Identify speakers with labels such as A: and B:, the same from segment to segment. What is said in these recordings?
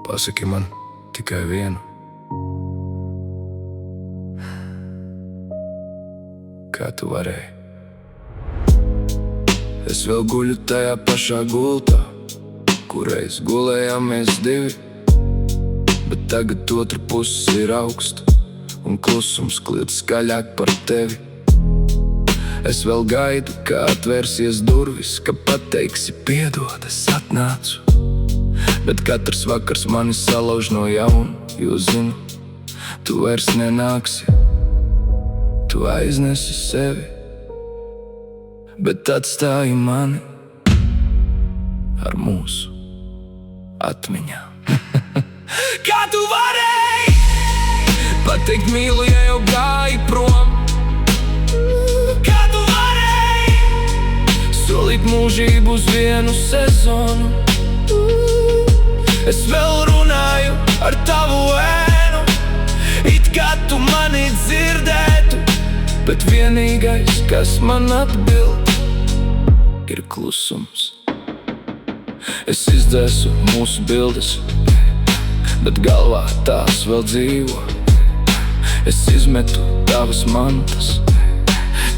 A: Pasaki man tikai vienu. Kā tu varēji? Es vēl guļu tajā pašā gultā, kureiz gulējāmies divi, bet tagad otra puse ir augsta, un klusums kliedz skaļāk par tevi. Es vēl gaidu, kā atvērsies durvis, ka pateiksi piedod, es atnācu. Bet katrs vakars mani salauž no jauna, jo zinu, tu vairs nenāksi. Tu aiznesi sevi, bet atstāji mani ar mūsu atmiņām. Kā tu varēji pateikt mīlu, ja jau gāji prom? Kā tu varēji solīt mūžību uz vienu sezonu? Es vēl runāju ar tavu ēnu, it kā tu mani dzirdētu, bet vienīgais, kas man atbild, ir klusums. Es izdzēsu mūsu bildes, bet galvā tās vēl dzīvo. Es izmetu tavas mantas,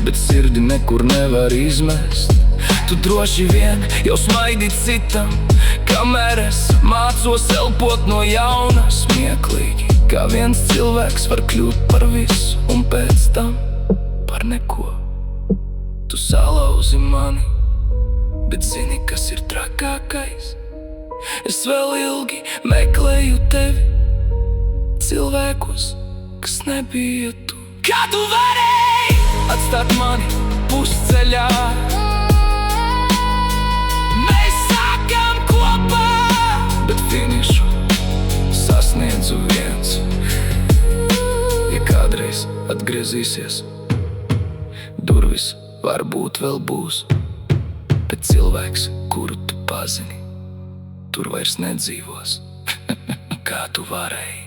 A: bet sirdi nekur nevar izmest. Tu droši vien jau smaidi citam, kamēr es mācos elpot no jauna. Smieklīgi, kā viens cilvēks var kļūt par visu, un pēc tam par neko. Tu salauzi mani, bet zini, kas ir trakākais? Es vēl ilgi meklēju tevi cilvēkos, kas nebija tu. Kā tu varēji atstāt mani pusceļā? Mēs sākām kopā, bet finišu sasniedzu viens. Ja kādreiz atgriezīsies, durvis varbūt vēl būs, bet cilvēks, kuru tu pazini, tur vairs nedzīvos. Kā tu varēji?